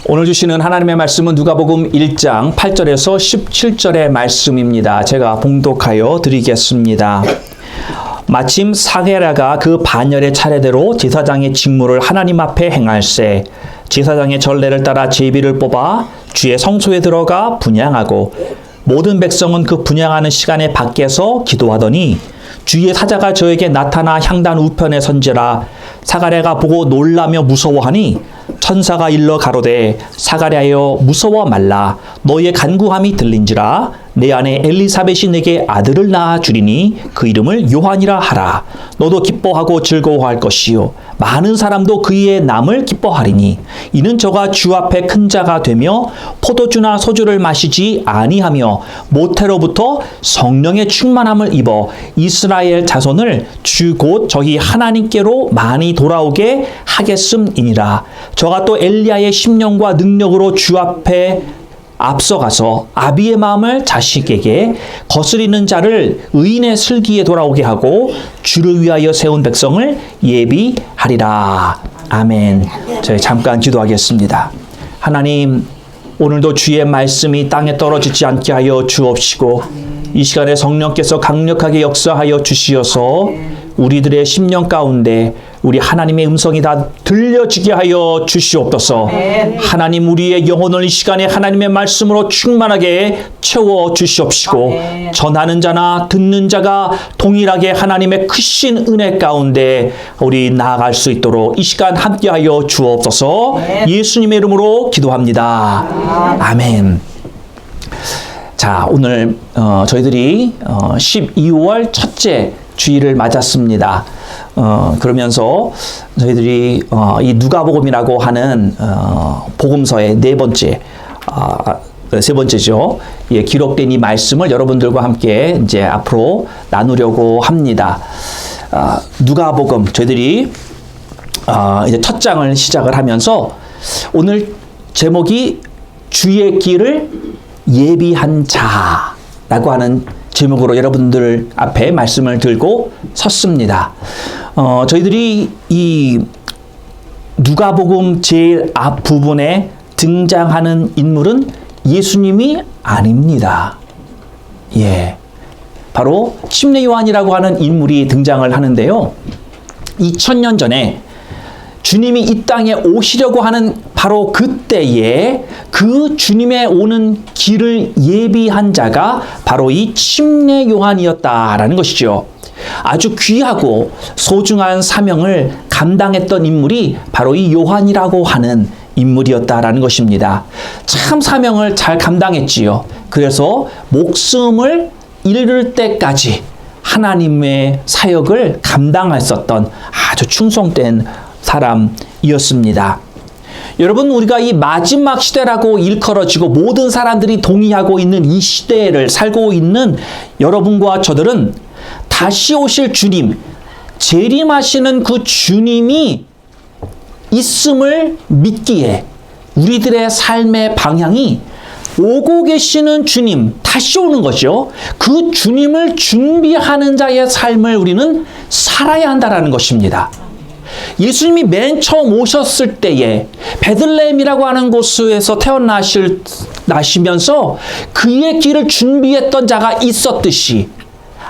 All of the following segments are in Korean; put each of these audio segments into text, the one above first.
오늘 주시는 하나님의 말씀은 누가복음 1장 8절에서 17절의 말씀입니다. 제가 봉독하여 드리겠습니다. 마침 사게라가 그 반열의 차례대로 제사장의 직무를 하나님 앞에 행할세 제사장의 전례를 따라 제비를 뽑아 주의 성소에 들어가 분향하고 모든 백성은 그 분향하는 시간에 밖에서 기도하더니 주의 사자가 저에게 나타나 향단 우편에 선지라 사가랴가 보고 놀라며 무서워하니 천사가 일러 가로되 사가랴여 무서워 말라 너의 간구함이 들린지라 내 아내 엘리사벳이 내게 아들을 낳아 주리니 그 이름을 요한이라 하라 너도 기뻐하고 즐거워할 것이요 많은 사람도 그의 남을 기뻐하리니 이는 저가 주 앞에 큰 자가 되며 포도주나 소주를 마시지 아니하며 모태로부터 성령의 충만함을 입어 이스라엘 자손을 주 곧 저희 하나님께로 많이 돌아오게 하겠음이니라. 저가 또 엘리야의 심령과 능력으로 주 앞에 앞서가서 아비의 마음을 자식에게 거스리는 자를 의인의 슬기에 돌아오게 하고 주를 위하여 세운 백성을 예비하리라. 아멘. 저희 잠깐 기도하겠습니다. 하나님, 오늘도 주의 말씀이 땅에 떨어지지 않게 하여 주옵시고 이 시간에 성령께서 강력하게 역사하여 주시어서 우리들의 심령 가운데 우리 하나님의 음성이 다 들려지게 하여 주시옵소서. 하나님 우리의 영혼을 이 시간에 하나님의 말씀으로 충만하게 채워 주시옵시고 전하는 자나 듣는 자가 동일하게 하나님의 크신 은혜 가운데 우리 나아갈 수 있도록 이 시간 함께하여 주옵소서. 예수님의 이름으로 기도합니다. 아멘. 자, 오늘 저희들이 12월 첫째 주일을 맞았습니다. 그러면서 저희들이 이 누가복음이라고 하는 복음서의 세 번째죠. 예, 기록된 이 말씀을 여러분들과 함께 이제 앞으로 나누려고 합니다. 누가복음 저희들이 이제 첫 장을 시작을 하면서 오늘 제목이 주의 길을 예비한 자라고 하는 제목으로 여러분들 앞에 말씀을 들고 섰습니다. 저희들이 이 누가복음 제일 앞부분에 등장하는 인물은 예수님이 아닙니다. 예, 바로 침례 요한이라고 하는 인물이 등장을 하는데요. 2000년 전에 주님이 이 땅에 오시려고 하는 바로 그때에 그 주님의 오는 길을 예비한 자가 바로 이 침례 요한이었다라는 것이죠. 아주 귀하고 소중한 사명을 감당했던 인물이 바로 이 요한이라고 하는 인물이었다라는 것입니다. 참 사명을 잘 감당했지요. 그래서 목숨을 잃을 때까지 하나님의 사역을 감당했었던 아주 충성된 사람이었습니다. 여러분, 우리가 이 마지막 시대라고 일컬어지고 모든 사람들이 동의하고 있는 이 시대를 살고 있는 여러분과 저들은 다시 오실 주님, 재림하시는 그 주님이 있음을 믿기에 우리들의 삶의 방향이 오고 계시는 주님, 다시 오는 거죠. 그 주님을 준비하는 자의 삶을 우리는 살아야 한다는 것입니다. 예수님이 맨 처음 오셨을 때에 베들레헴이라고 하는 곳에서 태어나시면서 그의 길을 준비했던 자가 있었듯이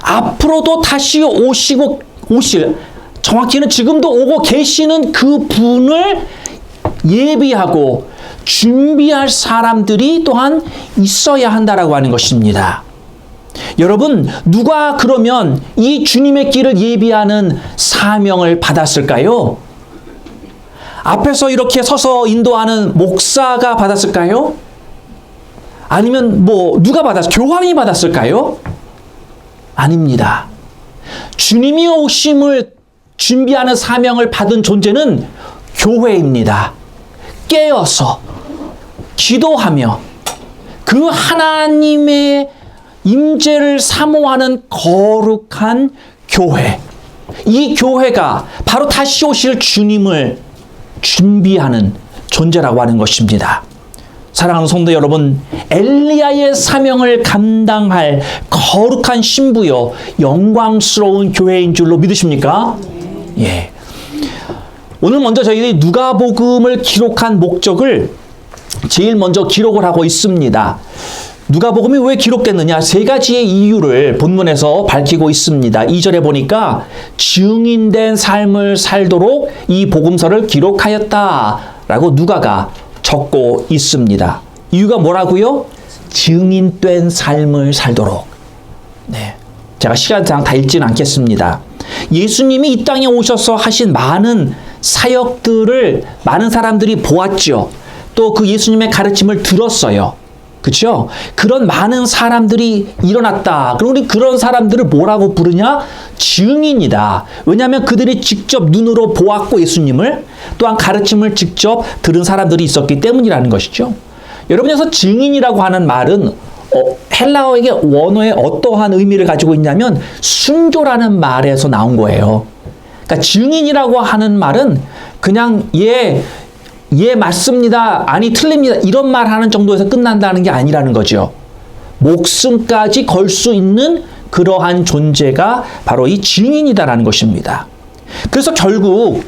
앞으로도 다시 오실 정확히는 지금도 오고 계시는 그 분을 예비하고 준비할 사람들이 또한 있어야 한다라고 하는 것입니다. 여러분, 누가 그러면 이 주님의 길을 예비하는 사명을 받았을까요? 앞에서 이렇게 서서 인도하는 목사가 받았을까요? 아니면 누가 교황이 받았을까요? 아닙니다. 주님이 오심을 준비하는 사명을 받은 존재는 교회입니다. 깨어서 기도하며 그 하나님의 임재를 사모하는 거룩한 교회. 이 교회가 바로 다시 오실 주님을 준비하는 존재라고 하는 것입니다. 사랑하는 성도 여러분, 엘리야의 사명을 감당할 거룩한 신부요 영광스러운 교회인 줄로 믿으십니까? 예. 오늘 먼저 저희들이 누가복음을 기록한 목적을 제일 먼저 기록을 하고 있습니다. 누가복음이 왜 기록됐느냐? 세 가지의 이유를 본문에서 밝히고 있습니다. 2절에 보니까 증인된 삶을 살도록 이 복음서를 기록하였다라고 누가가 적고 있습니다. 이유가 뭐라고요? 증인된 삶을 살도록. 네, 제가 시간상 다 읽지는 않겠습니다. 예수님이 이 땅에 오셔서 하신 많은 사역들을 많은 사람들이 보았죠. 또 그 예수님의 가르침을 들었어요. 그렇죠? 그런 많은 사람들이 일어났다. 그럼 우리 그런 사람들을 뭐라고 부르냐? 증인이다. 왜냐하면 그들이 직접 눈으로 보았고 예수님을, 또한 가르침을 직접 들은 사람들이 있었기 때문이라는 것이죠. 여러분에서 증인이라고 하는 말은 헬라어의 원어에 어떠한 의미를 가지고 있냐면 순교라는 말에서 나온 거예요. 그러니까 증인이라고 하는 말은 그냥 예, 맞습니다. 아니, 틀립니다. 이런 말 하는 정도에서 끝난다는 게 아니라는 거죠. 목숨까지 걸 수 있는 그러한 존재가 바로 이 증인이다라는 것입니다. 그래서 결국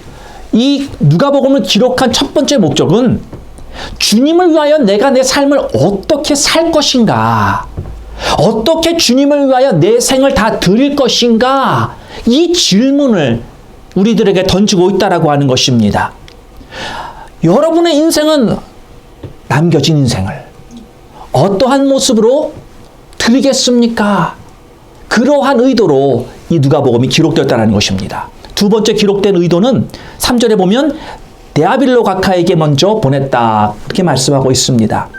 이 누가복음을 기록한 첫 번째 목적은 주님을 위하여 내가 내 삶을 어떻게 살 것인가? 어떻게 주님을 위하여 내 생을 다 드릴 것인가? 이 질문을 우리들에게 던지고 있다라고 하는 것입니다. 여러분의 인생은 남겨진 인생을 어떠한 모습으로 드리겠습니까? 그러한 의도로 이 누가복음이 기록되었다는 것입니다. 두 번째 기록된 의도는 3절에 보면 데아빌로 가카에게 먼저 보냈다 이렇게 말씀하고 있습니다.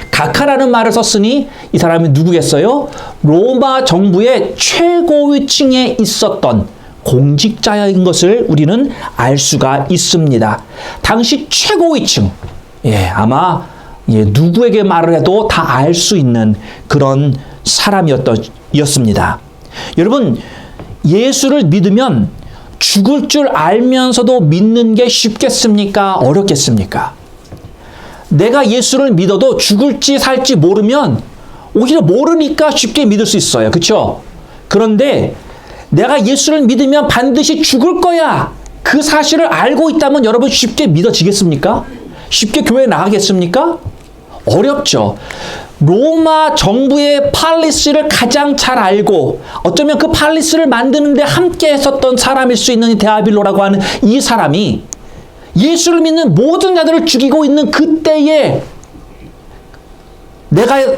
가카라는 말을 썼으니 이 사람이 누구겠어요? 로마 정부의 최고위층에 있었던 공직자인 것을 우리는 알 수가 있습니다. 당시 최고위층, 아마 누구에게 말을 해도 다 알 수 있는 그런 사람이었습니다. 여러분, 예수를 믿으면 죽을 줄 알면서도 믿는 게 쉽겠습니까? 어렵겠습니까? 내가 예수를 믿어도 죽을지 살지 모르면 오히려 모르니까 쉽게 믿을 수 있어요. 그렇죠? 그런데 내가 예수를 믿으면 반드시 죽을 거야. 그 사실을 알고 있다면 여러분 쉽게 믿어지겠습니까? 쉽게 교회에 나가겠습니까? 어렵죠. 로마 정부의 팔리스를 가장 잘 알고 어쩌면 그 팔리스를 만드는데 함께 했었던 사람일 수 있는 데아빌로라고 하는 이 사람이 예수를 믿는 모든 자들을 죽이고 있는 그때에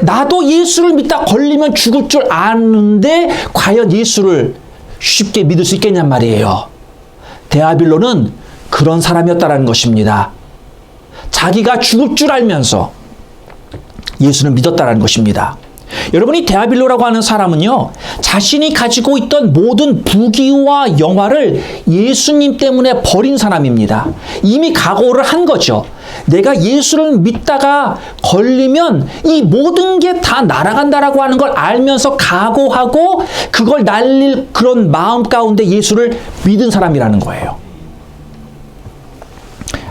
나도 예수를 믿다 걸리면 죽을 줄 아는데 과연 예수를 쉽게 믿을 수 있겠냔 말이에요. 데아빌로는 그런 사람이었다는 것입니다. 자기가 죽을 줄 알면서 예수를 믿었다는 것입니다. 여러분이 데아빌로라고 하는 사람은요, 자신이 가지고 있던 모든 부귀와 영화를 예수님 때문에 버린 사람입니다. 이미 각오를 한 거죠. 내가 예수를 믿다가 걸리면 이 모든 게 다 날아간다라고 하는 걸 알면서 각오하고 그걸 날릴 그런 마음 가운데 예수를 믿은 사람이라는 거예요.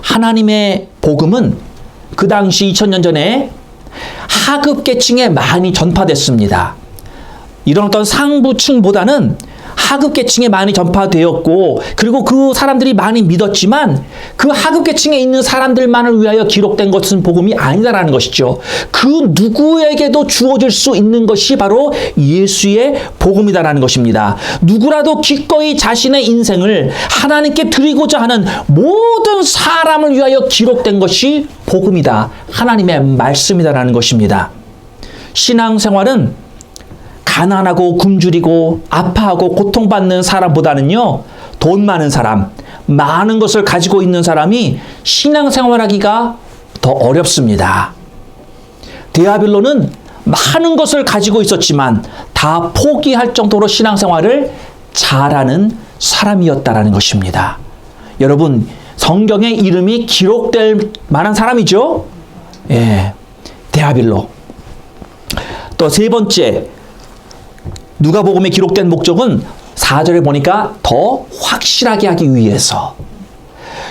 하나님의 복음은 그 당시 2000년 전에 하급 계층에 많이 전파됐습니다. 이런 어떤 상부층보다는 하급 계층에 많이 전파되었고, 그리고 그 사람들이 많이 믿었지만 그 하급 계층에 있는 사람들만을 위하여 기록된 것은 복음이 아니다라는 것이죠. 그 누구에게도 주어질 수 있는 것이 바로 예수의 복음이다라는 것입니다. 누구라도 기꺼이 자신의 인생을 하나님께 드리고자 하는 모든 사람을 위하여 기록된 것이 복음이다. 하나님의 말씀이다라는 것입니다. 신앙생활은 가난하고 굶주리고 아파하고 고통받는 사람보다는요, 돈 많은 사람, 많은 것을 가지고 있는 사람이 신앙생활하기가 더 어렵습니다. 데아빌로는 많은 것을 가지고 있었지만 다 포기할 정도로 신앙생활을 잘하는 사람이었다라는 것입니다. 여러분, 성경의 이름이 기록될 만한 사람이죠? 데아빌로. 또 세 번째, 누가복음에 기록된 목적은 4절에 보니까 더 확실하게 하기 위해서.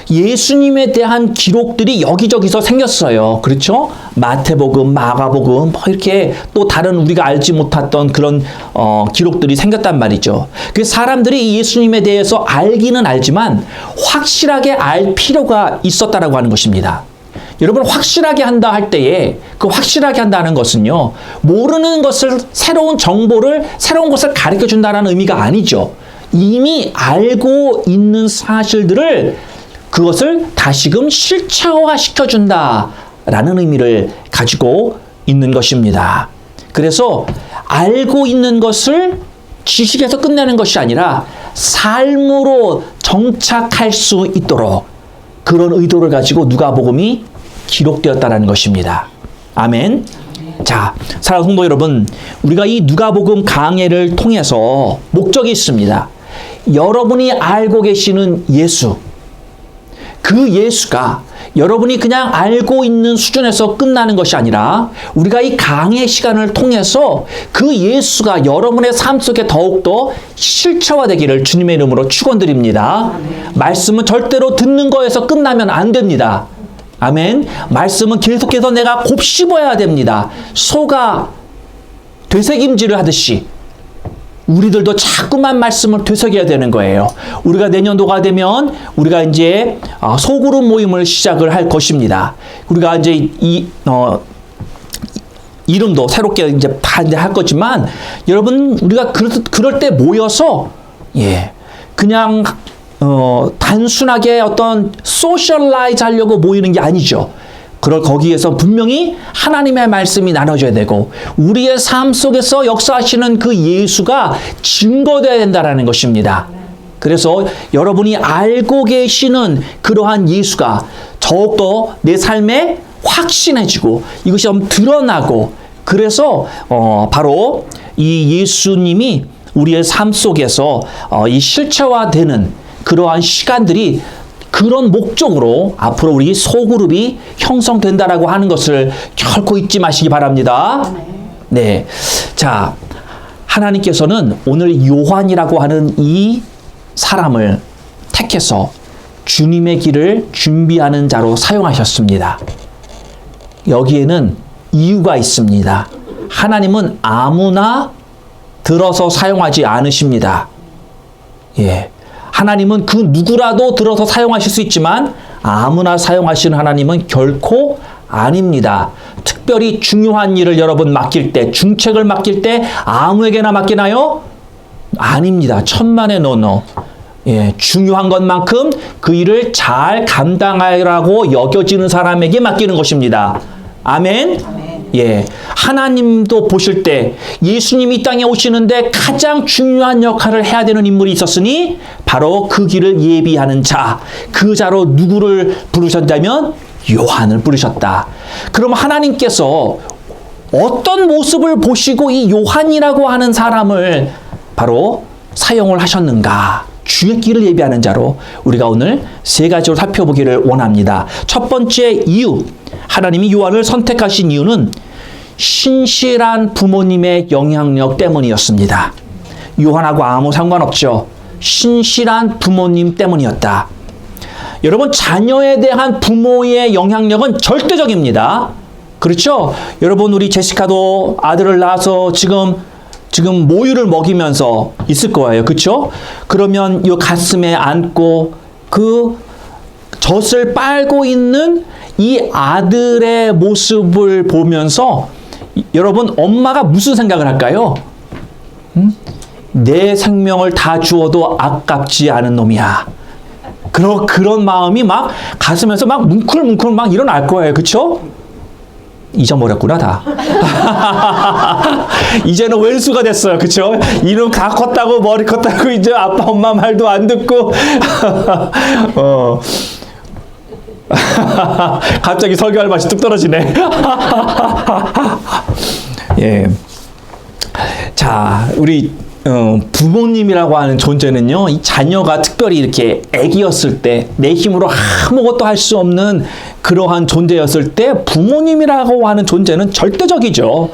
예수님에 대한 기록들이 여기저기서 생겼어요. 그렇죠? 마태복음, 마가복음, 이렇게 또 다른 우리가 알지 못했던 그런 기록들이 생겼단 말이죠. 그 사람들이 예수님에 대해서 알기는 알지만 확실하게 알 필요가 있었다라고 하는 것입니다. 여러분 확실하게 한다 할 때에 그 확실하게 한다는 것은요. 모르는 것을 새로운 정보를 새로운 것을 가르쳐 준다는 의미가 아니죠. 이미 알고 있는 사실들을 그것을 다시금 실체화 시켜준다라는 의미를 가지고 있는 것입니다. 그래서 알고 있는 것을 지식에서 끝내는 것이 아니라 삶으로 정착할 수 있도록 그런 의도를 가지고 누가복음이 기록되었다는 것입니다. 아멘. 자, 사랑하는 성도 여러분, 우리가 이 누가복음 강해를 통해서 목적이 있습니다. 여러분이 알고 계시는 예수, 그 예수가 여러분이 그냥 알고 있는 수준에서 끝나는 것이 아니라 우리가 이 강의 시간을 통해서 그 예수가 여러분의 삶 속에 더욱더 실체화되기를 주님의 이름으로 축원드립니다. 말씀은 절대로 듣는 거에서 끝나면 안 됩니다. 아멘. 말씀은 계속해서 내가 곱씹어야 됩니다. 소가 되새김질을 하듯이 우리들도 자꾸만 말씀을 되새겨야 되는 거예요. 우리가 내년도가 되면 우리가 이제 소그룹 모임을 시작을 할 것입니다. 우리가 이제 이름도 새롭게 이제 할 거지만 여러분 우리가 그럴 때 모여서 그냥 단순하게 어떤 소셜라이즈 하려고 모이는 게 아니죠. 거기에서 분명히 하나님의 말씀이 나눠져야 되고 우리의 삶 속에서 역사하시는 그 예수가 증거되어야 된다는 것입니다. 그래서 여러분이 알고 계시는 그러한 예수가 더욱더 내 삶에 확신해지고 이것이 좀 드러나고 그래서 바로 이 예수님이 우리의 삶 속에서 이 실체화되는 그러한 시간들이 그런 목적으로 앞으로 우리 소그룹이 형성된다라고 하는 것을 결코 잊지 마시기 바랍니다. 네. 자, 하나님께서는 오늘 요한이라고 하는 이 사람을 택해서 주님의 길을 준비하는 자로 사용하셨습니다. 여기에는 이유가 있습니다. 하나님은 아무나 들어서 사용하지 않으십니다. 하나님은 그 누구라도 들어서 사용하실 수 있지만 아무나 사용하시는 하나님은 결코 아닙니다. 특별히 중요한 일을 여러분 맡길 때, 중책을 맡길 때 아무에게나 맡기나요? 아닙니다. 천만의 노노. 중요한 것만큼 그 일을 잘 감당하라고 여겨지는 사람에게 맡기는 것입니다. 아멘. 하나님도 보실 때 예수님이 이 땅에 오시는데 가장 중요한 역할을 해야 되는 인물이 있었으니 바로 그 길을 예비하는 자, 그 자로 누구를 부르셨다면 요한을 부르셨다. 그럼 하나님께서 어떤 모습을 보시고 이 요한이라고 하는 사람을 바로 사용을 하셨는가? 주의 길을 예비하는 자로 우리가 오늘 세 가지로 살펴보기를 원합니다. 첫 번째 이유, 하나님이 요한을 선택하신 이유는 신실한 부모님의 영향력 때문이었습니다. 요한하고 아무 상관없죠. 신실한 부모님 때문이었다. 여러분, 자녀에 대한 부모의 영향력은 절대적입니다. 그렇죠? 여러분, 우리 제시카도 아들을 낳아서 지금 모유를 먹이면서 있을 거예요. 그렇죠? 그러면 이 가슴에 안고 그 젖을 빨고 있는 이 아들의 모습을 보면서 여러분, 엄마가 무슨 생각을 할까요? 내 생명을 다 주어도 아깝지 않은 놈이야. 그런 마음이 막 가슴에서 막 뭉클뭉클 막 일어날 거예요. 그렇죠? 잊어버렸구나 다. 이제는 왼수가 됐어요. 그렇죠? 이놈 다 컸다고 머리 컸다고 이제 아빠 엄마 말도 안 듣고 갑자기 설교할 맛이 뚝 떨어지네. 자, 우리 부모님이라고 하는 존재는요, 이 자녀가 특별히 이렇게 애기였을 때 내 힘으로 아무것도 할 수 없는 그러한 존재였을 때 부모님이라고 하는 존재는 절대적이죠.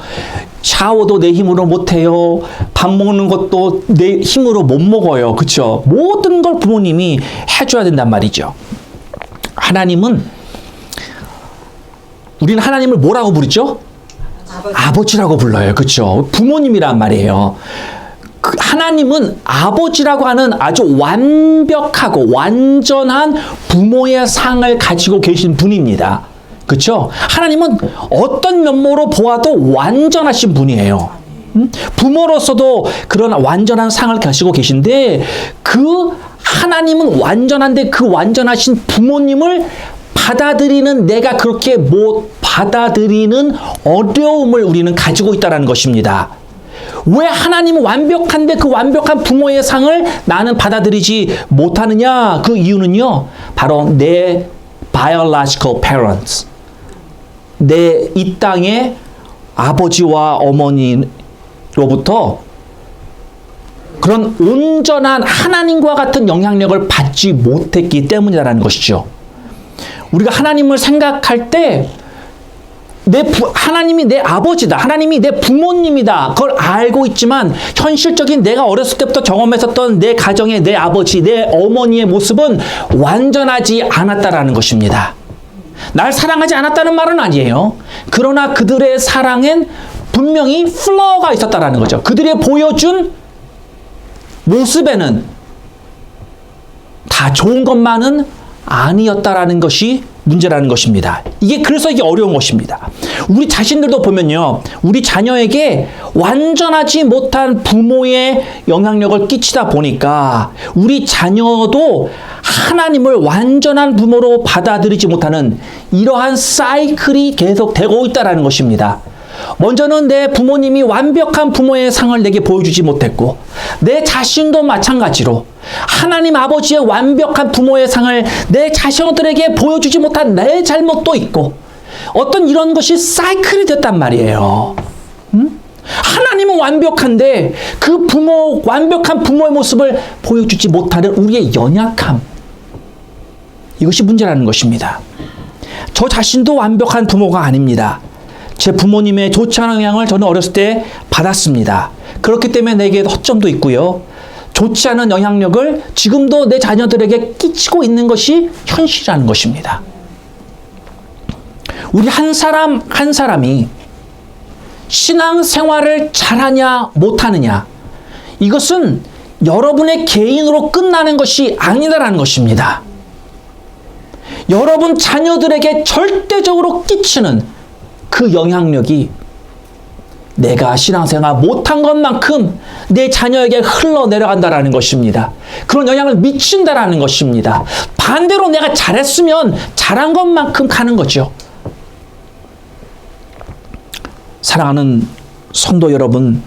샤워도 내 힘으로 못해요. 밥 먹는 것도 내 힘으로 못 먹어요. 그렇죠? 모든 걸 부모님이 해줘야 된단 말이죠. 우리는 하나님을 뭐라고 부르죠? 아버지라고 불러요. 그렇죠? 부모님이란 말이에요. 하나님은 아버지라고 하는 아주 완벽하고 완전한 부모의 상을 가지고 계신 분입니다. 그렇죠? 하나님은 어떤 면모로 보아도 완전하신 분이에요. 부모로서도 그런 완전한 상을 가지고 계신데 그 하나님은 완전한데 그 완전하신 부모님을 받아들이는 내가 그렇게 못 받아들이는 어려움을 우리는 가지고 있다는 것입니다. 왜 하나님은 완벽한데 그 완벽한 부모의 상을 나는 받아들이지 못하느냐? 그 이유는요. 바로 내 biological parents, 내 이 땅의 아버지와 어머니로부터 그런 온전한 하나님과 같은 영향력을 받지 못했기 때문이라는 것이죠. 우리가 하나님을 생각할 때 하나님이 내 아버지다. 하나님이 내 부모님이다. 그걸 알고 있지만 현실적인 내가 어렸을 때부터 경험했었던 내 가정의 내 아버지, 내 어머니의 모습은 완전하지 않았다라는 것입니다. 날 사랑하지 않았다는 말은 아니에요. 그러나 그들의 사랑엔 분명히 플러가 있었다라는 거죠. 그들이 보여준 모습에는 다 좋은 것만은 아니었다라는 것이 문제라는 것입니다. 그래서 이게 어려운 것입니다. 우리 자신들도 보면요. 우리 자녀에게 완전하지 못한 부모의 영향력을 끼치다 보니까 우리 자녀도 하나님을 완전한 부모로 받아들이지 못하는 이러한 사이클이 계속 되고 있다는 것입니다. 먼저는 내 부모님이 완벽한 부모의 상을 내게 보여주지 못했고 내 자신도 마찬가지로 하나님 아버지의 완벽한 부모의 상을 내 자녀들에게 보여주지 못한 내 잘못도 있고 어떤 이런 것이 사이클이 됐단 말이에요. 하나님은 완벽한데 그 완벽한 부모의 모습을 보여주지 못하는 우리의 연약함, 이것이 문제라는 것입니다. 저 자신도 완벽한 부모가 아닙니다. 제 부모님의 좋지 않은 영향을 저는 어렸을 때 받았습니다. 그렇기 때문에 내게 허점도 있고요. 좋지 않은 영향력을 지금도 내 자녀들에게 끼치고 있는 것이 현실이라는 것입니다. 우리 한 사람 한 사람이 신앙생활을 잘하냐 못하느냐, 이것은 여러분의 개인으로 끝나는 것이 아니다라는 것입니다. 여러분 자녀들에게 절대적으로 끼치는 그 영향력이 내가 신앙생활 못한 것만큼 내 자녀에게 흘러내려간다라는 것입니다. 그런 영향을 미친다라는 것입니다. 반대로 내가 잘했으면 잘한 것만큼 가는 거죠. 사랑하는 성도 여러분,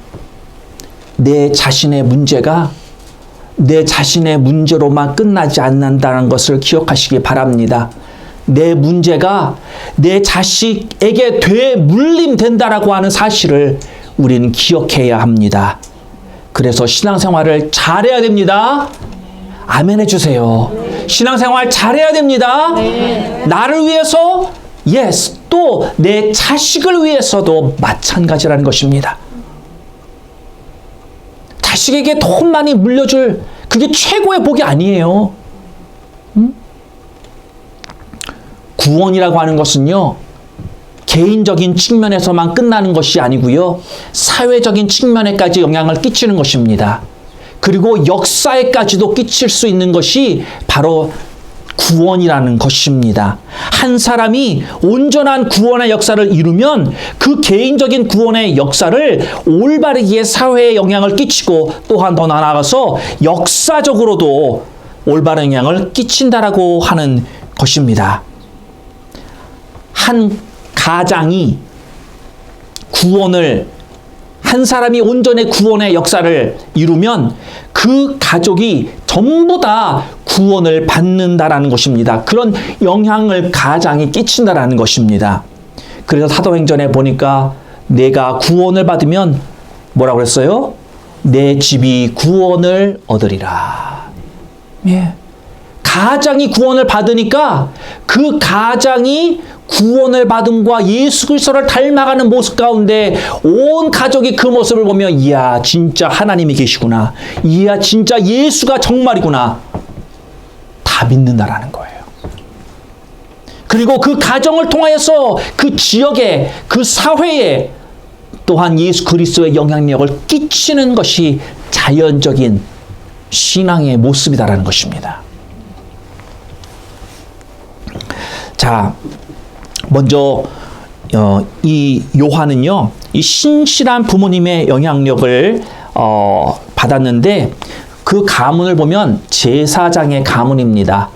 내 자신의 문제가 내 자신의 문제로만 끝나지 않는다는 것을 기억하시기 바랍니다. 내 문제가 내 자식에게 되물림된다라고 하는 사실을 우리는 기억해야 합니다. 그래서 신앙생활을 잘해야 됩니다. 아멘 해주세요. 신앙생활 잘해야 됩니다. 나를 위해서, yes, 또 내 자식을 위해서도 마찬가지라는 것입니다. 자식에게 돈 많이 물려줄, 그게 최고의 복이 아니에요. 구원이라고 하는 것은요, 개인적인 측면에서만 끝나는 것이 아니고요, 사회적인 측면에까지 영향을 끼치는 것입니다. 그리고 역사에까지도 끼칠 수 있는 것이 바로 구원이라는 것입니다. 한 사람이 온전한 구원의 역사를 이루면 그 개인적인 구원의 역사를 올바르게 사회에 영향을 끼치고, 또한 더 나아가서 역사적으로도 올바른 영향을 끼친다라고 하는 것입니다. 한 가장이 한 사람이 온전히 구원의 역사를 이루면 그 가족이 전부 다 구원을 받는다라는 것입니다. 그런 영향을 가장이 끼친다라는 것입니다. 그래서 사도행전에 보니까 내가 구원을 받으면 뭐라고 그랬어요? 내 집이 구원을 얻으리라. 예. 가장이 구원을 받으니까 그 가장이 구원을 받음과 예수 그리스도를 닮아가는 모습 가운데 온 가족이 그 모습을 보며, 이야 진짜 하나님이 계시구나, 이야 진짜 예수가 정말이구나, 다 믿는다라는 거예요. 그리고 그 가정을 통하여서 그 지역에, 그 사회에 또한 예수 그리스도의 영향력을 끼치는 것이 자연적인 신앙의 모습이다라는 것입니다. 자, 먼저 이 요한은요, 이 신실한 부모님의 영향력을 받았는데 그 가문을 보면 제사장의 가문입니다.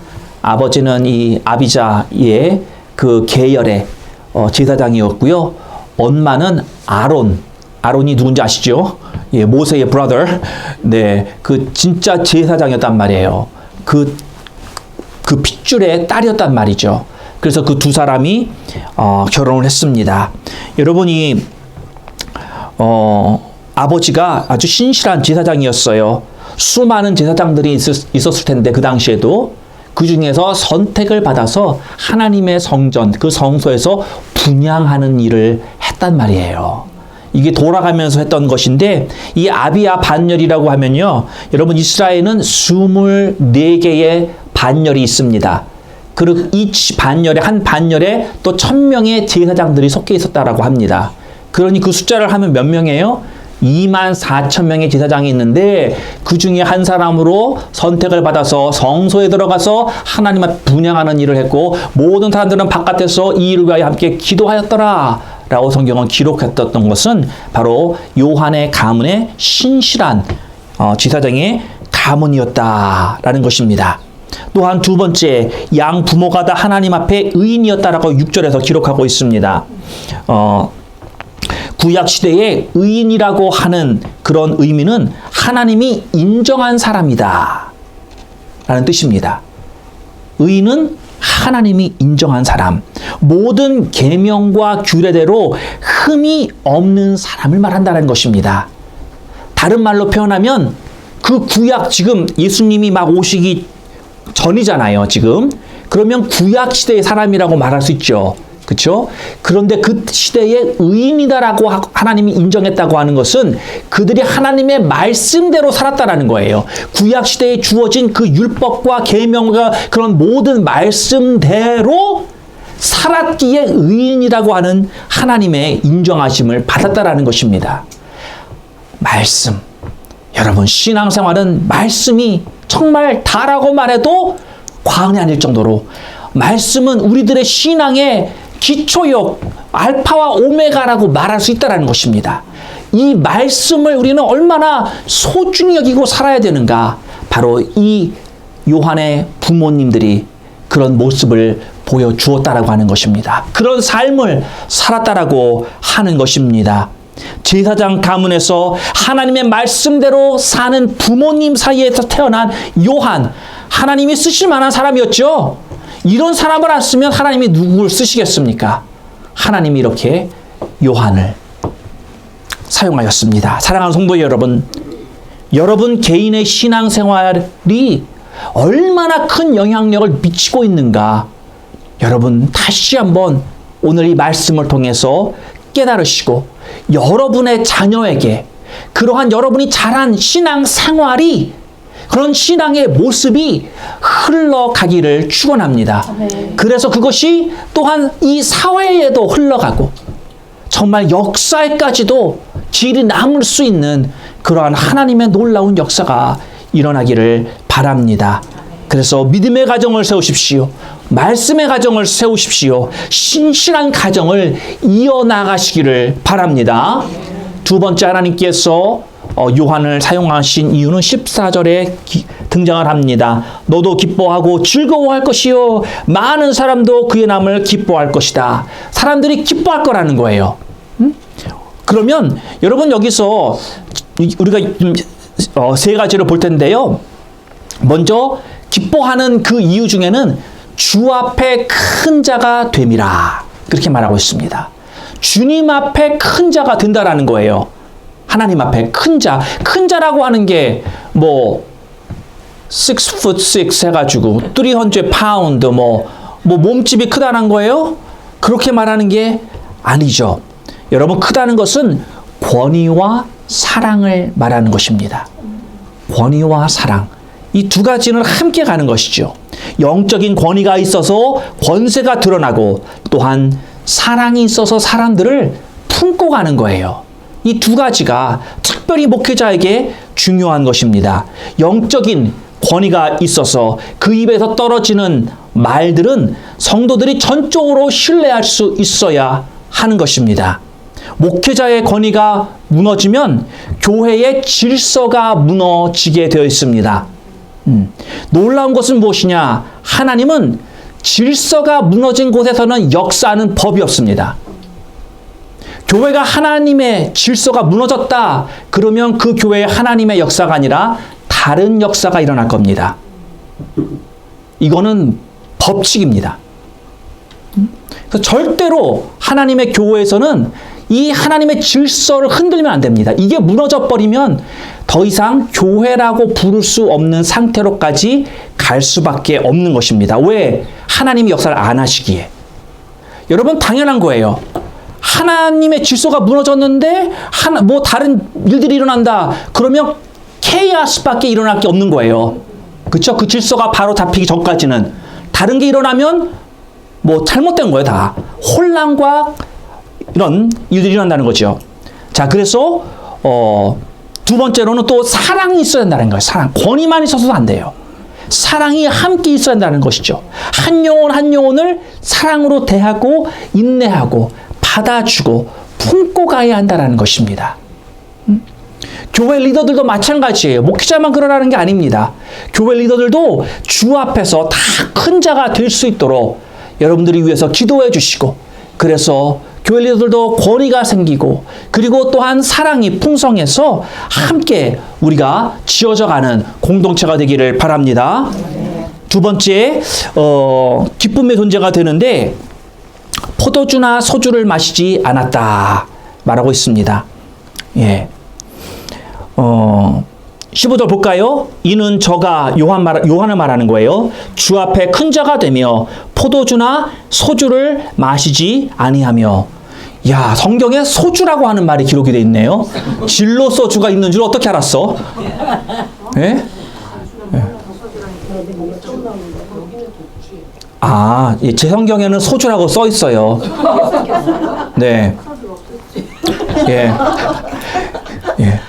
아버지는 이 아비자의 그 계열의 제사장이었고요. 엄마는 아론이 누군지 아시죠? 예, 모세의 브라더. 네, 그 진짜 제사장이었단 말이에요. 그 핏줄의 딸이었단 말이죠. 그래서 그 두 사람이 결혼을 했습니다. 여러분이 아버지가 아주 신실한 제사장이었어요. 수많은 제사장들이 있었을 텐데 그 당시에도 그 중에서 선택을 받아서 하나님의 성전, 그 성소에서 분향하는 일을 했단 말이에요. 이게 돌아가면서 했던 것인데 이 아비야 반열이라고 하면요, 여러분 이스라엘은 24개의 반열이 있습니다. 그리고 이 반열에 한 반열에 또 1000명의 제사장들이 섞여 있었다라고 합니다. 그러니 그 숫자를 하면 몇 명이에요? 24,000명의 제사장이 있는데 그 중에 한 사람으로 선택을 받아서 성소에 들어가서 하나님 앞 분향하는 일을 했고 모든 사람들은 바깥에서 이 일을 위하여 함께 기도하였더라 라고 성경은 기록했던 것은 바로 요한의 가문의 신실한 제사장의 가문이었다라는 것입니다. 또한 두 번째, 양 부모가 다 하나님 앞에 의인이었다라고 6절에서 기록하고 있습니다. 구약 시대에 의인이라고 하는 그런 의미는 하나님이 인정한 사람이다 라는 뜻입니다. 의인은 하나님이 인정한 사람, 모든 계명과 규례대로 흠이 없는 사람을 말한다는 것입니다. 다른 말로 표현하면 그 구약, 지금 예수님이 막 오시기 전이잖아요, 지금. 그러면 구약 시대의 사람이라고 말할 수 있죠. 그렇죠? 그런데 그 시대에 의인이다라고 하나님이 인정했다고 하는 것은 그들이 하나님의 말씀대로 살았다라는 거예요. 구약 시대에 주어진 그 율법과 계명과 그런 모든 말씀대로 살았기에 의인이라고 하는 하나님의 인정하심을 받았다라는 것입니다. 말씀. 여러분, 신앙생활은 말씀이 정말 다라고 말해도 과언이 아닐 정도로 말씀은 우리들의 신앙의 기초역, 알파와 오메가라고 말할 수 있다는 것입니다. 이 말씀을 우리는 얼마나 소중히 여기고 살아야 되는가. 바로 이 요한의 부모님들이 그런 모습을 보여주었다라고 하는 것입니다. 그런 삶을 살았다라고 하는 것입니다. 제사장 가문에서 하나님의 말씀대로 사는 부모님 사이에서 태어난 요한, 하나님이 쓰실 만한 사람이었죠. 이런 사람을 안 쓰면 하나님이 누구를 쓰시겠습니까? 하나님이 이렇게 요한을 사용하였습니다. 사랑하는 성도 여러분, 여러분 개인의 신앙생활이 얼마나 큰 영향력을 미치고 있는가, 여러분 다시 한번 오늘 이 말씀을 통해서 깨달으시고 여러분의 자녀에게 그러한 여러분이 자란 신앙생활이, 그런 신앙의 모습이 흘러가기를 축원합니다. 그래서 그것이 또한 이 사회에도 흘러가고 정말 역사에까지도 길이 남을 수 있는 그러한 하나님의 놀라운 역사가 일어나기를 바랍니다. 그래서 믿음의 가정을 세우십시오. 말씀의 가정을 세우십시오. 신실한 가정을 이어나가시기를 바랍니다. 두 번째, 하나님께서 요한을 사용하신 이유는 14절에 등장을 합니다. 너도 기뻐하고 즐거워할 것이요 많은 사람도 그의 남을 기뻐할 것이다. 사람들이 기뻐할 거라는 거예요. 그러면 여러분 여기서 우리가 세 가지를 볼 텐데요. 먼저 기뻐하는 그 이유 중에는 주 앞에 큰 자가 됨이라, 그렇게 말하고 있습니다. 주님 앞에 큰 자가 된다라는 거예요. 하나님 앞에 큰 자, 큰 자라고 하는 게 뭐 6'6" 해가지고 300 파운드 뭐 몸집이 크다는 거예요? 그렇게 말하는 게 아니죠. 여러분, 크다는 것은 권위와 사랑을 말하는 것입니다. 권위와 사랑, 이 두 가지는 함께 가는 것이죠. 영적인 권위가 있어서 권세가 드러나고 또한 사랑이 있어서 사람들을 품고 가는 거예요. 이 두 가지가 특별히 목회자에게 중요한 것입니다. 영적인 권위가 있어서 그 입에서 떨어지는 말들은 성도들이 전적으로 신뢰할 수 있어야 하는 것입니다. 목회자의 권위가 무너지면 교회의 질서가 무너지게 되어 있습니다. 놀라운 것은 무엇이냐? 하나님은 질서가 무너진 곳에서는 역사하는 법이 없습니다. 교회가 하나님의 질서가 무너졌다. 그러면 그 교회에 하나님의 역사가 아니라 다른 역사가 일어날 겁니다. 이거는 법칙입니다. 그래서 절대로 하나님의 교회에서는 이 하나님의 질서를 흔들면 안 됩니다. 이게 무너져 버리면 더 이상 교회라고 부를 수 없는 상태로까지 갈 수밖에 없는 것입니다. 왜? 하나님이 역사를 안 하시기에. 여러분, 당연한 거예요. 하나님의 질서가 무너졌는데 뭐 다른 일들이 일어난다. 그러면 케이아스밖에 일어날 게 없는 거예요. 그렇죠? 그 질서가 바로 잡히기 전까지는. 다른 게 일어나면 뭐 잘못된 거예요, 다. 혼란과 이런 일들이 일어난다는 거죠. 자, 그래서 두 번째로는 또 사랑이 있어야 된다는 거예요. 사랑. 권위만 있어서도 안 돼요. 사랑이 함께 있어야 한다는 것이죠. 한 영혼 한 영혼을 사랑으로 대하고 인내하고 받아주고 품고 가야 한다는 것입니다. 교회 리더들도 마찬가지예요. 목회자만 그러라는 게 아닙니다. 교회 리더들도 주 앞에서 다 큰 자가 될 수 있도록 여러분들이 위해서 기도해 주시고, 그래서 교회 리더들도 권위가 생기고, 그리고 또한 사랑이 풍성해서 함께 우리가 지어져가는 공동체가 되기를 바랍니다. 두 번째, 기쁨의 존재가 되는데 포도주나 소주를 마시지 않았다 말하고 있습니다. 예. 15절 볼까요? 이는 저가 요한을 말하는 거예요. 주 앞에 큰 자가 되며 포도주나 소주를 마시지 아니하며. 야, 성경에 소주라고 하는 말이 기록이 되어 있네요. 진로 소주가 있는 줄 어떻게 알았어? 예? 아, 제 성경에는 소주라고 써 있어요. 네. 예. 예.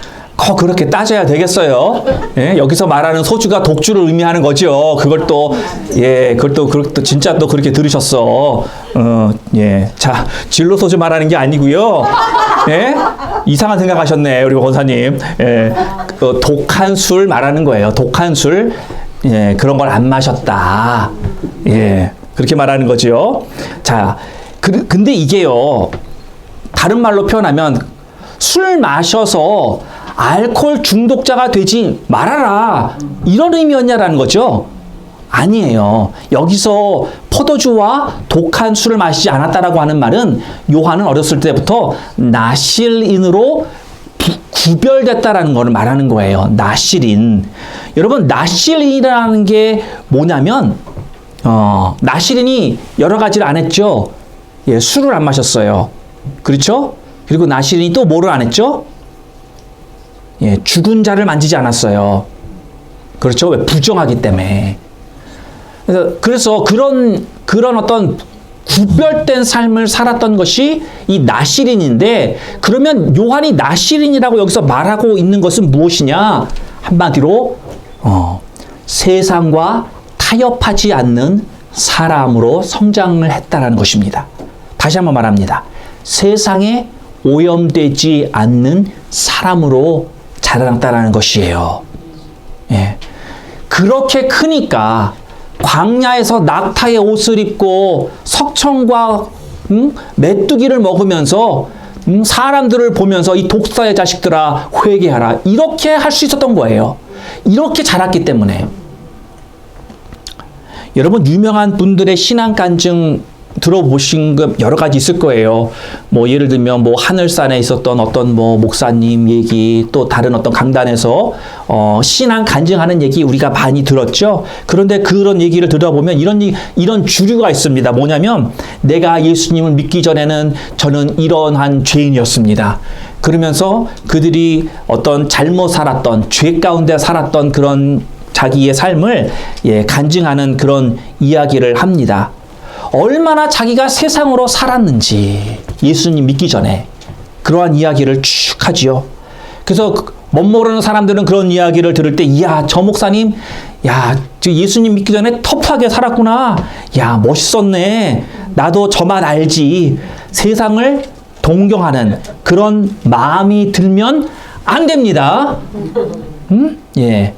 그렇게 따져야 되겠어요. 예? 여기서 말하는 소주가 독주를 의미하는 거죠. 그걸 또 진짜 또 그렇게 들으셨어. 예. 자, 진로 소주 말하는 게 아니고요. 예? 이상한 생각하셨네, 우리 권사님. 예. 독한 술 말하는 거예요. 독한 술. 예, 그런 걸 안 마셨다. 예. 그렇게 말하는 거죠. 자, 근데 이게요, 다른 말로 표현하면 술 마셔서 알코올 중독자가 되지 말아라, 이런 의미였냐라는 거죠. 아니에요. 여기서 포도주와 독한 술을 마시지 않았다라고 하는 말은 요한은 어렸을 때부터 나실인으로 구별됐다라는 것을 말하는 거예요. 나실인. 여러분, 나실인이라는 게 뭐냐면 나실인이 여러 가지를 안 했죠. 예, 술을 안 마셨어요. 그렇죠? 그리고 나실인이 또 뭐를 안 했죠? 예, 죽은 자를 만지지 않았어요. 그렇죠? 왜? 부정하기 때문에. 그래서 그런 어떤 구별된 삶을 살았던 것이 이 나실인인데, 그러면 요한이 나실인이라고 여기서 말하고 있는 것은 무엇이냐? 한마디로 세상과 타협하지 않는 사람으로 성장을 했다라는 것입니다. 다시 한번 말합니다. 세상에 오염되지 않는 사람으로 자라났다라는 것이에요. 예. 그렇게 크니까 광야에서 낙타의 옷을 입고 석청과 메뚜기를 먹으면서 사람들을 보면서 이 독사의 자식들아 회개하라, 이렇게 할 수 있었던 거예요. 이렇게 자랐기 때문에. 여러분, 유명한 분들의 신앙 간증 들어보신 거 여러 가지 있을 거예요. 뭐 예를 들면 뭐 하늘산에 있었던 어떤 뭐 목사님 얘기, 또 다른 어떤 강단에서 신앙 간증하는 얘기 우리가 많이 들었죠. 그런데 그런 얘기를 들어보면 이런 주류가 있습니다. 뭐냐면, 내가 예수님을 믿기 전에는 저는 이러한 죄인이었습니다. 그러면서 그들이 어떤 잘못 살았던, 죄 가운데 살았던 그런 자기의 삶을 간증하는 그런 이야기를 합니다. 얼마나 자기가 세상으로 살았는지, 예수님 믿기 전에 그러한 이야기를 쭉 하지요. 그래서 못 모르는 사람들은 그런 이야기를 들을 때, 이야, 저 목사님, 야, 저 예수님 믿기 전에 터프하게 살았구나. 야, 멋있었네. 나도 저 맛 알지. 세상을 동경하는 그런 마음이 들면 안 됩니다. 예.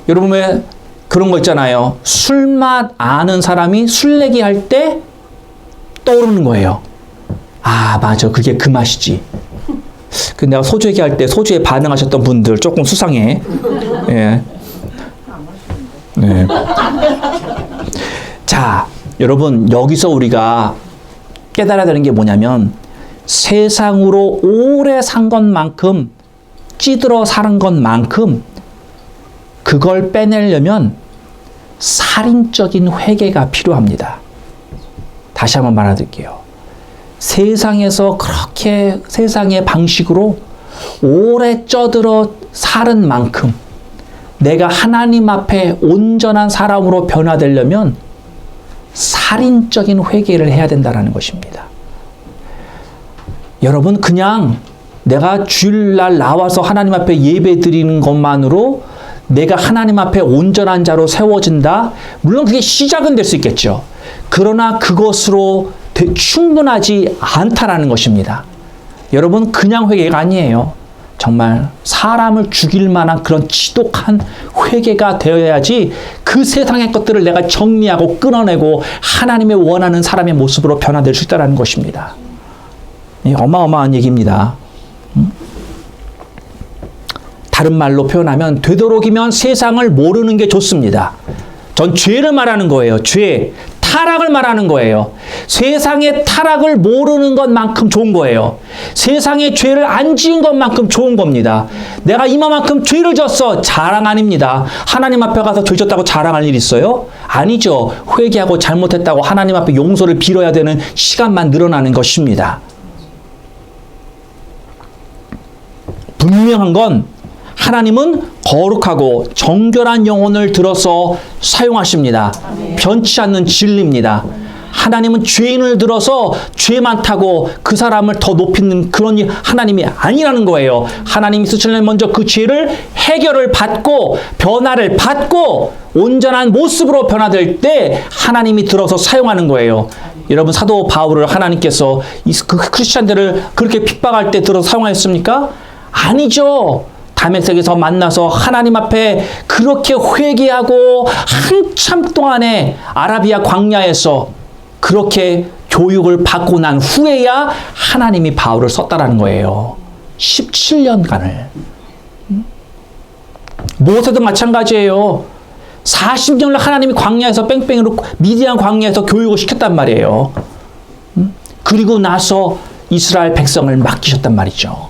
여러분 왜 그런 거 있잖아요. 술맛 아는 사람이 술 얘기 할 때 떠오르는 거예요. 아, 맞아. 그게 그 맛이지. 그 내가 소주 얘기할 때 소주에 반응하셨던 분들 조금 수상해. 예. 네. 자, 여러분 여기서 우리가 깨달아야 되는 게 뭐냐면 세상으로 오래 산 것만큼 찌들어 사는 것만큼 그걸 빼내려면 살인적인 회개가 필요합니다. 다시 한번 말해드릴게요. 세상에서 그렇게 세상의 방식으로 오래 쪄들어 살은 만큼 내가 하나님 앞에 온전한 사람으로 변화되려면 살인적인 회개를 해야 된다는 것입니다. 여러분 그냥 내가 주일날 나와서 하나님 앞에 예배 드리는 것만으로 내가 하나님 앞에 온전한 자로 세워진다? 물론 그게 시작은 될 수 있겠죠. 그러나 그것으로 충분하지 않다라는 것입니다. 여러분 그냥 회개가 아니에요. 정말 사람을 죽일 만한 그런 지독한 회개가 되어야지 그 세상의 것들을 내가 정리하고 끊어내고 하나님의 원하는 사람의 모습으로 변화될 수 있다는 것입니다. 어마어마한 얘기입니다. 다른 말로 표현하면 되도록이면 세상을 모르는 게 좋습니다. 전 죄를 말하는 거예요. 죄, 타락을 말하는 거예요. 세상의 타락을 모르는 것만큼 좋은 거예요. 세상의 죄를 안 지은 것만큼 좋은 겁니다. 내가 이만큼 죄를 졌어. 자랑 아닙니다. 하나님 앞에 가서 죄 졌다고 자랑할 일 있어요? 아니죠. 회개하고 잘못했다고 하나님 앞에 용서를 빌어야 되는 시간만 늘어나는 것입니다. 분명한 건 하나님은 거룩하고 정결한 영혼을 들어서 사용하십니다. 변치 않는 진리입니다. 하나님은 죄인을 들어서 죄 많다고 그 사람을 더 높이는 그런 하나님이 아니라는 거예요. 하나님이 쓰시려면 먼저 그 죄를 해결을 받고 변화를 받고 온전한 모습으로 변화될 때 하나님이 들어서 사용하는 거예요. 여러분 사도 바울을 하나님께서 그 크리스찬들을 그렇게 핍박할 때 들어서 사용하였습니까? 아니죠. 다메섹에서 만나서 하나님 앞에 그렇게 회개하고 한참 동안에 아라비아 광야에서 그렇게 교육을 받고 난 후에야 하나님이 바울을 썼다라는 거예요. 17년간을. 모세도 마찬가지예요. 40년을 하나님이 광야에서 뺑뺑이로 미디안 광야에서 교육을 시켰단 말이에요. 그리고 나서 이스라엘 백성을 맡기셨단 말이죠.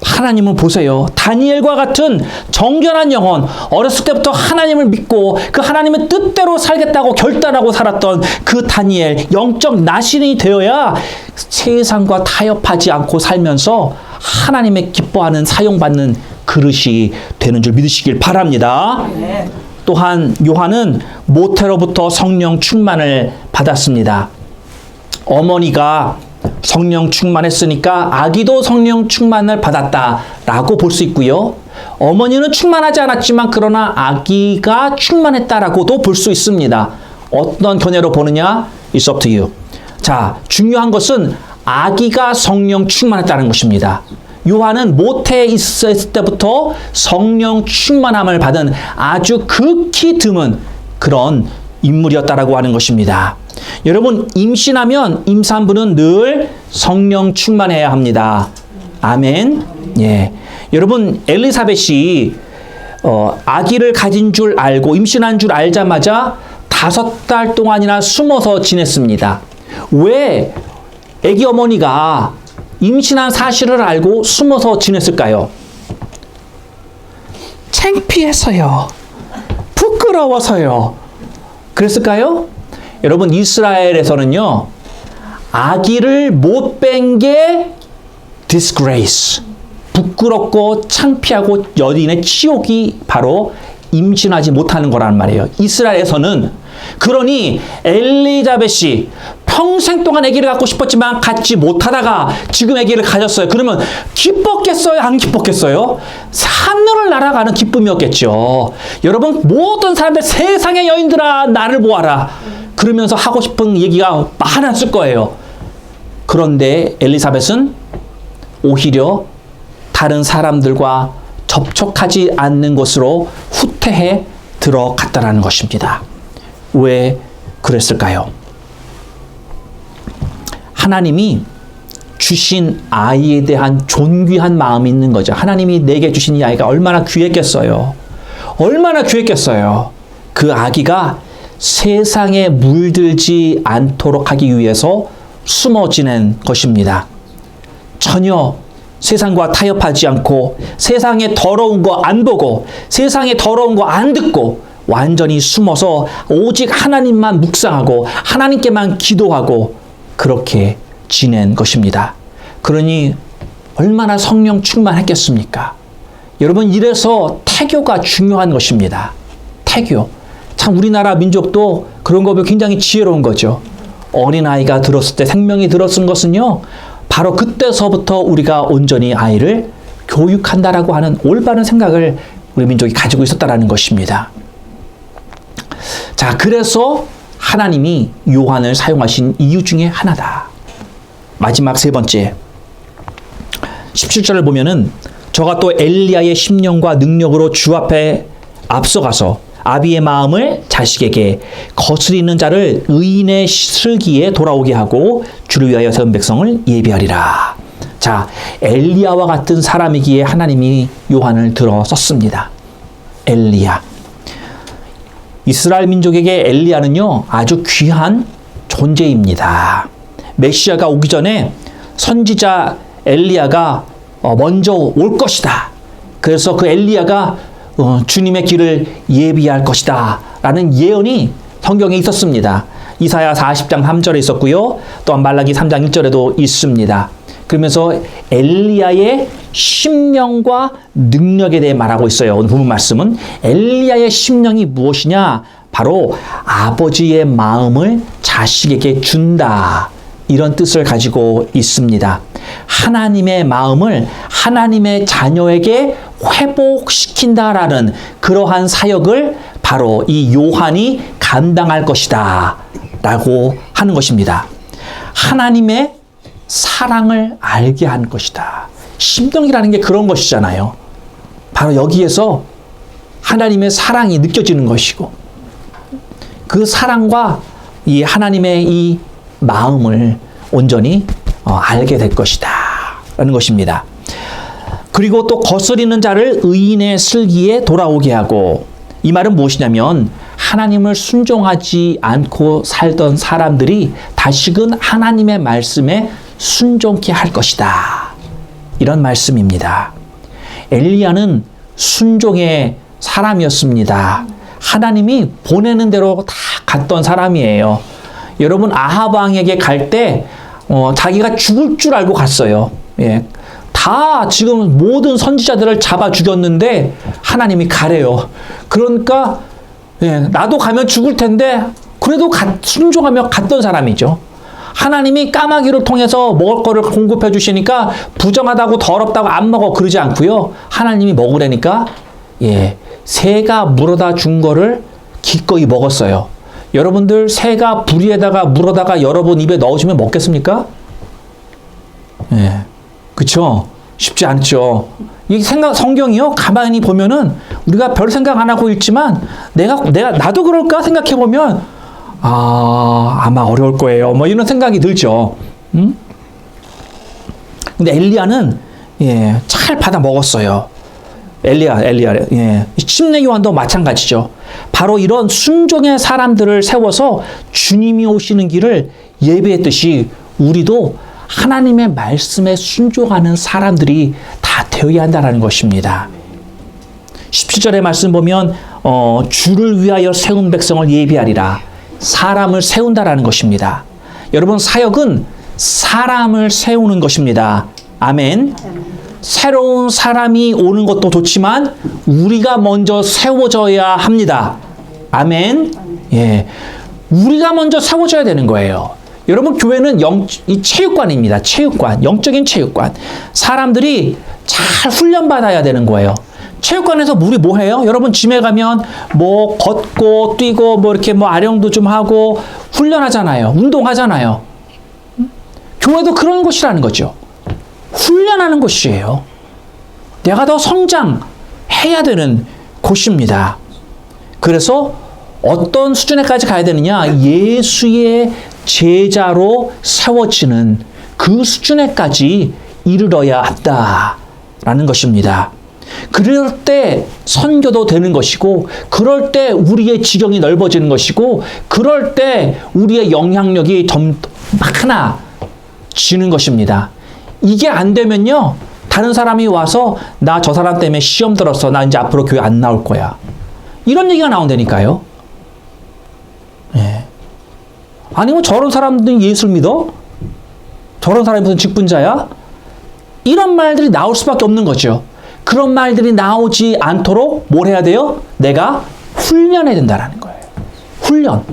하나님은 보세요. 다니엘과 같은 정결한 영혼, 어렸을 때부터 하나님을 믿고 그 하나님의 뜻대로 살겠다고 결단하고 살았던 그 다니엘, 영적 나신이 되어야 세상과 타협하지 않고 살면서 하나님의 기뻐하는 사용받는 그릇이 되는 줄 믿으시길 바랍니다. 네. 또한 요한은 모태로부터 성령 충만을 받았습니다. 어머니가 성령 충만했으니까 아기도 성령 충만을 받았다라고 볼 수 있고요. 어머니는 충만하지 않았지만 그러나 아기가 충만했다라고도 볼 수 있습니다. 어떤 견해로 보느냐? It's up to you. 자, 중요한 것은 아기가 성령 충만했다는 것입니다. 요한은 모태에 있었을 때부터 성령 충만함을 받은 아주 극히 드문 그런 인물이었다라고 하는 것입니다. 여러분 임신하면 임산부는 늘 성령 충만해야 합니다. 아멘. 예. 여러분 엘리사벳이 아기를 가진 줄 알고 임신한 줄 알자마자 5달 동안이나 숨어서 지냈습니다. 왜 아기 어머니가 임신한 사실을 알고 숨어서 지냈을까요? 창피해서요. 부끄러워서요. 그랬을까요? 여러분 이스라엘에서는요. 아기를 못 뺀 게 disgrace. 부끄럽고 창피하고 여인의 치욕이 바로 임신하지 못하는 거라는 말이에요. 이스라엘에서는. 그러니 엘리자벳이 평생 동안 아기를 갖고 싶었지만 갖지 못하다가 지금 아기를 가졌어요. 그러면 기뻤겠어요? 안 기뻤겠어요? 하늘을 날아가는 기쁨이었겠죠. 여러분, 모든 사람들, 세상의 여인들아 나를 보아라, 그러면서 하고 싶은 얘기가 많았을 거예요. 그런데 엘리사벳은 오히려 다른 사람들과 접촉하지 않는 곳으로 후퇴해 들어갔다라는 것입니다. 왜 그랬을까요? 하나님이 주신 아이에 대한 존귀한 마음이 있는 거죠. 하나님이 내게 주신 이 아이가 얼마나 귀했겠어요. 얼마나 귀했겠어요. 그 아기가 세상에 물들지 않도록 하기 위해서 숨어 지낸 것입니다. 전혀 세상과 타협하지 않고 세상에 더러운 거 안 보고 세상에 더러운 거 안 듣고 완전히 숨어서 오직 하나님만 묵상하고 하나님께만 기도하고 그렇게 지낸 것입니다. 그러니 얼마나 성령 충만했겠습니까? 여러분, 이래서 태교가 중요한 것입니다. 태교. 참 우리나라 민족도 그런 거 보면 굉장히 지혜로운 거죠. 어린아이가 들었을 때, 생명이 들었은 것은요, 바로 그때서부터 우리가 온전히 아이를 교육한다라고 하는 올바른 생각을 우리 민족이 가지고 있었다라는 것입니다. 자, 그래서 하나님이 요한을 사용하신 이유 중에 하나다. 마지막 세 번째, 17절을 보면은 저가 또 엘리야의 심령과 능력으로 주 앞에 앞서가서 아비의 마음을 자식에게 거스리는 자를 의인의 슬기에 돌아오게 하고 주를 위하여 세운 백성을 예비하리라. 자, 엘리야와 같은 사람이기에 하나님이 요한을 들어 썼습니다. 엘리야. 이스라엘 민족에게 엘리야는요, 아주 귀한 존재입니다. 메시아가 오기 전에 선지자 엘리야가 먼저 올 것이다. 그래서 그 엘리야가 주님의 길을 예비할 것이다 라는 예언이 성경에 있었습니다. 이사야 40장 3절에 있었고요. 또한 말라기 3장 1절에도 있습니다. 그러면서 엘리야의 심령과 능력에 대해 말하고 있어요. 오늘 본문 말씀은 엘리야의 심령이 무엇이냐? 바로 아버지의 마음을 자식에게 준다, 이런 뜻을 가지고 있습니다. 하나님의 마음을 하나님의 자녀에게 회복시킨다라는 그러한 사역을 바로 이 요한이 감당할 것이다 라고 하는 것입니다. 하나님의 사랑을 알게 하는 것이다. 심령이라는 게 그런 것이잖아요. 바로 여기에서 하나님의 사랑이 느껴지는 것이고, 그 사랑과 이 하나님의 이 마음을 온전히 알게 될 것이다 라는 것입니다. 그리고 또 거스리는 자를 의인의 슬기에 돌아오게 하고, 이 말은 무엇이냐면 하나님을 순종하지 않고 살던 사람들이 다시금 하나님의 말씀에 순종케 할 것이다, 이런 말씀입니다. 엘리야는 순종의 사람이었습니다. 하나님이 보내는 대로 다 갔던 사람이에요. 여러분, 아합 왕에게 갈 때 자기가 죽을 줄 알고 갔어요. 예. 다 지금 모든 선지자들을 잡아 죽였는데 하나님이 가래요. 그러니까 나도 가면 죽을 텐데 그래도 순종하며 갔던 사람이죠. 하나님이 까마귀를 통해서 먹을 거를 공급해 주시니까 부정하다고 더럽다고 안 먹어 그러지 않고요. 하나님이 먹으라니까 새가 물어다 준 거를 기꺼이 먹었어요. 여러분들, 새가 부리에다가 물어다가 여러분 입에 넣어주면 먹겠습니까? 그쵸? 쉽지 않죠. 이 성경이요, 가만히 보면은 우리가 별 생각 안 하고 읽지만 나도 그럴까 생각해 보면 아마 어려울 거예요. 뭐 이런 생각이 들죠. 근데 엘리야는 잘 받아 먹었어요. 엘리야. 침례 요한도 마찬가지죠. 바로 이런 순종의 사람들을 세워서 주님이 오시는 길을 예배했듯이 우리도 하나님의 말씀에 순종하는 사람들이 다 되어야 한다는 것입니다. 17절의 말씀 보면 주를 위하여 세운 백성을 예비하리라. 사람을 세운다라는 것입니다. 여러분, 사역은 사람을 세우는 것입니다. 아멘. 새로운 사람이 오는 것도 좋지만 우리가 먼저 세워져야 합니다. 아멘. 우리가 먼저 세워져야 되는 거예요. 여러분, 교회는 이 체육관입니다. 체육관, 영적인 체육관. 사람들이 잘 훈련받아야 되는 거예요. 체육관에서 우리 뭐 해요? 여러분, 짐에 가면 뭐 걷고 뛰고 뭐 이렇게 뭐 아령도 좀 하고 훈련하잖아요. 운동하잖아요. 교회도 그런 곳이라는 거죠. 훈련하는 곳이에요. 내가 더 성장해야 되는 곳입니다. 그래서 어떤 수준에까지 가야 되느냐? 예수의 제자로 세워지는 그 수준에까지 이르러야 한다라는 것입니다. 그럴 때 선교도 되는 것이고, 그럴 때 우리의 지경이 넓어지는 것이고, 그럴 때 우리의 영향력이 좀 많아지는 것입니다. 이게 안 되면요, 다른 사람이 와서 나 저 사람 때문에 시험 들었어, 나 이제 앞으로 교회 안 나올 거야, 이런 얘기가 나온다니까요. 예. 아니면 저런 사람들이 예수를 믿어? 저런 사람이 무슨 직분자야? 이런 말들이 나올 수밖에 없는 거죠. 그런 말들이 나오지 않도록 뭘 해야 돼요? 내가 훈련해야 된다는 거예요. 훈련.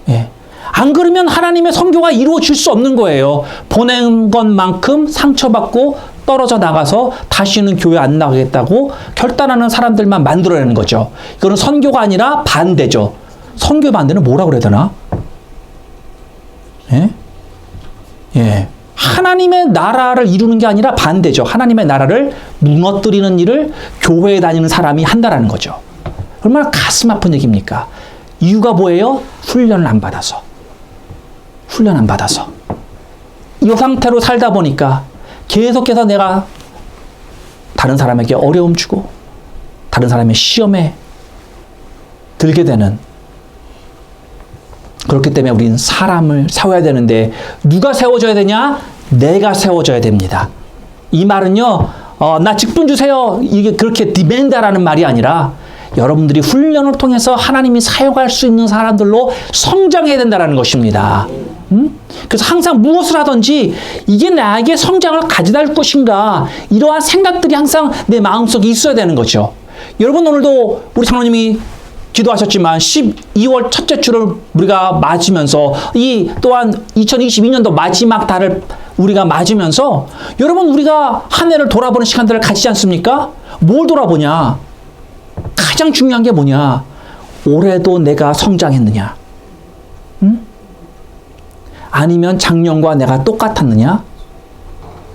예. 안 그러면 하나님의 선교가 이루어질 수 없는 거예요. 보낸 것만큼 상처받고 떨어져 나가서 다시는 교회 안 나가겠다고 결단하는 사람들만 만들어내는 거죠. 이거는 선교가 아니라 반대죠. 선교 반대는 뭐라고 그래야 되나? 예? 예. 하나님의 나라를 이루는 게 아니라 반대죠. 하나님의 나라를 무너뜨리는 일을 교회에 다니는 사람이 한다라는 거죠. 얼마나 가슴 아픈 얘기입니까? 이유가 뭐예요? 훈련을 안 받아서. 훈련 안 받아서. 이 상태로 살다 보니까 계속해서 내가 다른 사람에게 어려움 주고 다른 사람의 시험에 들게 되는, 그렇기 때문에 우리는 사람을 세워야 되는데 누가 세워줘야 되냐? 내가 세워줘야 됩니다. 이 말은요, 나 직분 주세요, 이게 그렇게 디맨드라는 말이 아니라 여러분들이 훈련을 통해서 하나님이 사용할 수 있는 사람들로 성장해야 된다는 것입니다. 그래서 항상 무엇을 하든지 이게 나에게 성장을 가져다 줄 것인가, 이러한 생각들이 항상 내 마음속에 있어야 되는 거죠. 여러분, 오늘도 우리 장로님이 기도하셨지만 12월 첫째 주를 우리가 맞으면서, 이 또한 2022년도 마지막 달을 우리가 맞으면서, 여러분, 우리가 한 해를 돌아보는 시간들을 가지지 않습니까? 뭘 돌아보냐? 가장 중요한 게 뭐냐? 올해도 내가 성장했느냐? 아니면 작년과 내가 똑같았느냐?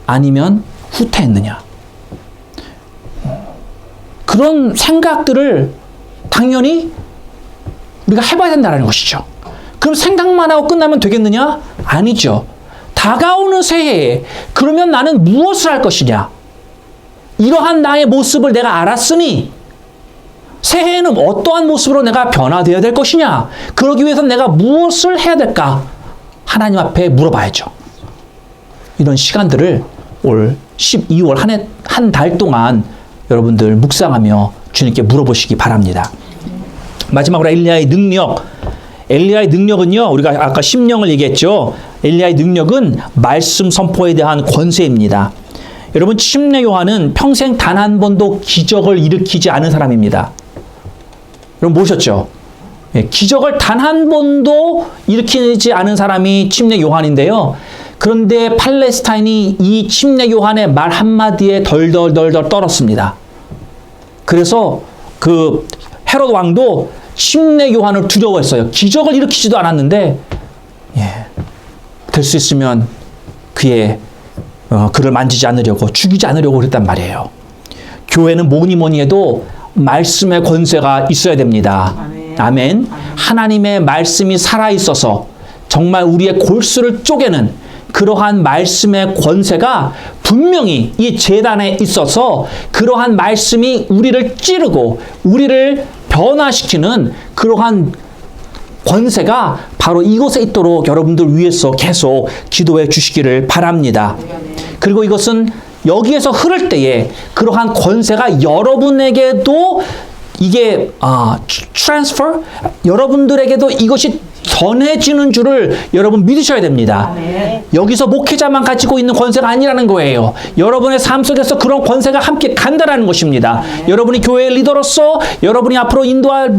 아니면 후퇴했느냐? 그런 생각들을 당연히 우리가 해봐야 된다는 것이죠. 그럼 생각만 하고 끝나면 되겠느냐? 아니죠. 다가오는 새해에 그러면 나는 무엇을 할 것이냐? 이러한 나의 모습을 내가 알았으니 새해에는 어떠한 모습으로 내가 변화되어야 될 것이냐? 그러기 위해서 내가 무엇을 해야 될까? 하나님 앞에 물어봐야죠. 이런 시간들을 올 12월 한 달 동안 여러분들 묵상하며 주님께 물어보시기 바랍니다. 마지막으로 엘리야의 능력. 엘리야의 능력은요, 우리가 아까 심령을 얘기했죠. 엘리야의 능력은 말씀 선포에 대한 권세입니다. 여러분, 침례 요한은 평생 단 한 번도 기적을 일으키지 않은 사람입니다. 여러분 보셨죠? 예, 기적을 단 한 번도 일으키지 않은 사람이 침례 요한인데요. 그런데 팔레스타인이 이 침례 요한의 말 한마디에 덜덜덜덜 떨었습니다. 그래서 그 헤롯 왕도 침례 요한을 두려워했어요. 기적을 일으키지도 않았는데, 될 수 있으면 그를 만지지 않으려고, 죽이지 않으려고 그랬단 말이에요. 교회는 뭐니 해도 말씀의 권세가 있어야 됩니다. 아멘. 하나님의 말씀이 살아있어서 정말 우리의 골수를 쪼개는 그러한 말씀의 권세가 분명히 이 제단에 있어서, 그러한 말씀이 우리를 찌르고 우리를 변화시키는 그러한 권세가 바로 이곳에 있도록 여러분들 위해서 계속 기도해 주시기를 바랍니다. 그리고 이것은 여기에서 흐를 때에 그러한 권세가 여러분에게도 이게 transfer, 여러분들에게도 이것이 전해지는 줄을 여러분 믿으셔야 됩니다. 여기서 목회자만 가지고 있는 권세가 아니라는 거예요. 여러분의 삶 속에서 그런 권세가 함께 간다라는 것입니다. 여러분이 교회의 리더로서 여러분이 앞으로 인도할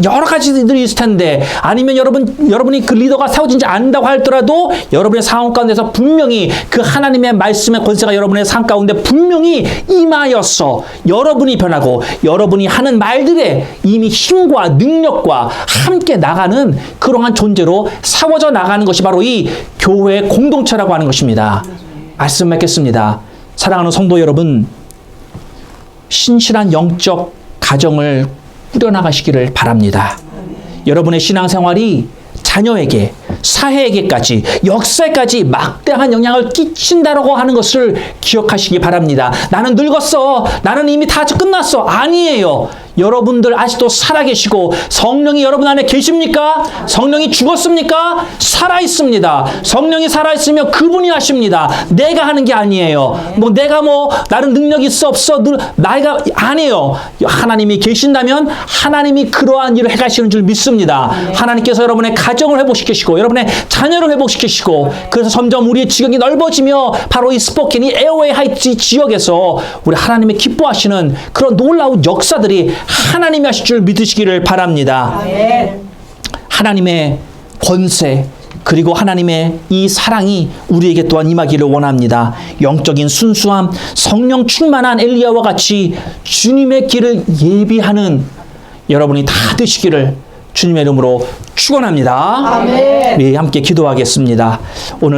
여러 가지들이 있을 텐데, 아니면 여러분이 그 리더가 세워진지 안다고 할더라도 여러분의 상황 가운데서 분명히 그 하나님의 말씀의 권세가 여러분의 삶 가운데 분명히 임하여서 여러분이 변하고 여러분이 하는 말들에 이미 힘과 능력과 함께 나가는 그러한 존재로 세워져 나가는 것이 바로 이 교회 공동체라고 하는 것입니다. 말씀 맺겠습니다. 사랑하는 성도 여러분, 신실한 영적 가정을 꾸려나가시기를 바랍니다. 여러분의 신앙생활이 자녀에게, 사회에게까지, 역사까지 막대한 영향을 끼친다라고 하는 것을 기억하시기 바랍니다. 나는 늙었어. 나는 이미 다 끝났어. 아니에요. 여러분들 아직도 살아계시고 성령이 여러분 안에 계십니까? 성령이 죽었습니까? 살아있습니다. 성령이 살아있으면 그분이 하십니다. 내가 하는 게 아니에요. 내가 나는 능력이 있어 없어 나이가 아니에요. 하나님이 계신다면 하나님이 그러한 일을 해가시는 줄 믿습니다. 하나님께서 여러분의 가정을 회복시키시고 여러분의 자녀를 회복시키시고, 그래서 점점 우리의 지경이 넓어지며 바로 이 스포켄, 이 에어웨이 하이츠 지역에서 우리 하나님이 기뻐하시는 그런 놀라운 역사들이 하나님이 하실 줄 믿으시기를 바랍니다. 하나님의 권세 그리고 하나님의 이 사랑이 우리에게 또한 임하기를 원합니다. 영적인 순수함, 성령 충만한 엘리야와 같이 주님의 길을 예비하는 여러분이 다 되시기를 주님의 이름으로 축원합니다. 우리 함께 기도하겠습니다. 오늘